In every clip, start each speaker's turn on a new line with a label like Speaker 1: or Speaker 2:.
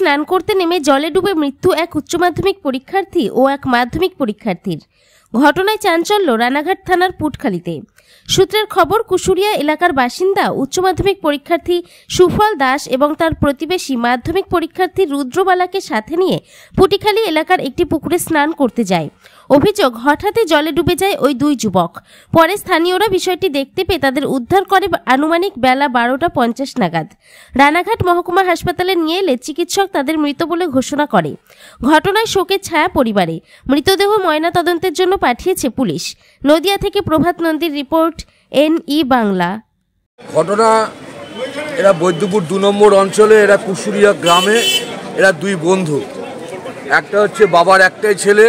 Speaker 1: স্নান করতে নেমে জলে ডুবে মৃত্যু এক উচ্চ মাধ্যমিক পরীক্ষার্থী ও এক মাধ্যমিক পরীক্ষার্থীর। ঘটনায় চাঞ্চল্য রানাঘাট থানার পুটখালিতে। সূত্রের খবর, কুশুরিয়া এলাকার বাসিন্দা উচ্চ মাধ্যমিক পরীক্ষার্থী সুফল দাস এবং তার প্রতিবেশী মাধ্যমিক পরীক্ষার্থী রুদ্রবালাকে সাথে নিয়ে পুটিখালী এলাকার একটি পুকুরে স্নান করতে যায়। অভিযোগ, হঠাৎই জলে ডুবে যায় ওই দুই যুবক। পরে স্থানীয়রা বিষয়টি দেখতে পেয়ে তাদের উদ্ধার করে আনুমানিক বেলা 12:50 নাগাদ রানাঘাট মহকুমা হাসপাতালে নিয়ে এলে চিকিৎসক তাদের মৃত বলে ঘোষণা করে। ঘটনায় শোকের ছায়া পরিবারে। মৃতদেহ ময়না তদন্তের জন্য পাঠিয়েছে পুলিশ। নদিয়া থেকে প্রভাত নন্দীর রিপোর্ট, NE বাংলা।
Speaker 2: ঘটনা, এরা বৈদ্যপুর 2 নম্বর অঞ্চলে, এরা কুশুরিয়া গ্রামে, এরা দুই বন্ধু। একটা হচ্ছে বাবার একটাই ছেলে,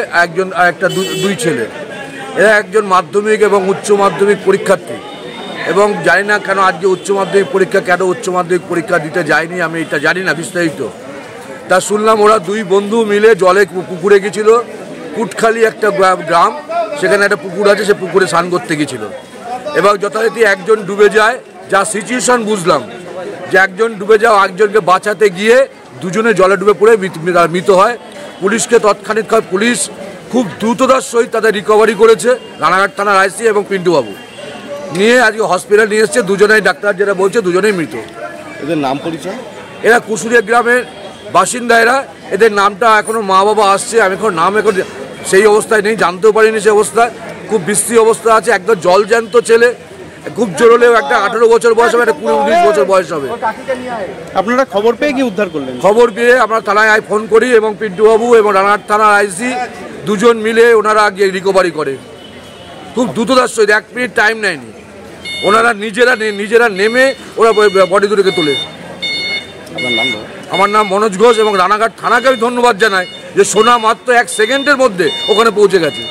Speaker 2: একটা দুই ছেলে। এরা একজন মাধ্যমিক এবং উচ্চ মাধ্যমিক পরীক্ষার্থী, এবং জানি না কেন আজকে উচ্চ মাধ্যমিক পরীক্ষা দিতে যায়নি, আমি এটা জানি না বিস্তারিত। তা শুনলাম ওরা দুই বন্ধু মিলে জলে পুকুরে গেছিল। পুটখালী একটা গ্রাম, সেখানে একটা পুকুর আছে, সে পুকুরে স্নান করতে গেছিল এবং যথারীতি একজন ডুবে যায়। যা সিচুয়েশন বুঝলাম যে একজন ডুবে যাও, একজনকে বাঁচাতে গিয়ে দুজনে জলে ডুবে পড়ে মৃত হয়। পুলিশকে তৎক্ষণিক পুলিশ খুব দ্রুততার সহিত তাদের রিকভারি করেছে। রানাঘাট থানার IC এবং পিন্টুবাবু নিয়ে আজকে হসপিটাল নিয়ে এসছে। দুজনেই ডাক্তার যেটা বলছে দুজনেই মৃত।
Speaker 3: এদের নাম পরিচয়?
Speaker 2: এরা কুশুরিয়া গ্রামের বাসিন্দা। এদের নামটা এখনও মা বাবা আসছে, আমি এখন নাম সেই অবস্থায় নেই, জানতেও পারিনি। সেই অবস্থায় খুব বিশ্রী অবস্থা আছে। একদম জলজ্যান্ত ছেলে, খুব জোর হলেও একটা 18 বছর বয়স হবে, একটা 19 বছর বয়স হবে।
Speaker 3: আপনারা খবর পেয়ে কি উদ্ধার করলেন?
Speaker 2: খবর পেয়ে আমরা থানায় ফোন করি এবং পিন্টুবাবু এবং রানাঘাট থানার IC দুজন মিলে ওনারা গিয়ে রিকভারি করে। খুব দ্রুততার সহিত, 1 মিনিট টাইম নেয়নি। ওনারা নিজেরা নেমে ওরা বডি দুটোকে তোলে। আমার নাম মনোজ ঘোষ এবং রানাঘাট থানাকে আমি ধন্যবাদ জানাই যে শোনা মাত্র 1 সেকেন্ডের মধ্যে ওখানে পৌঁছে গেছে।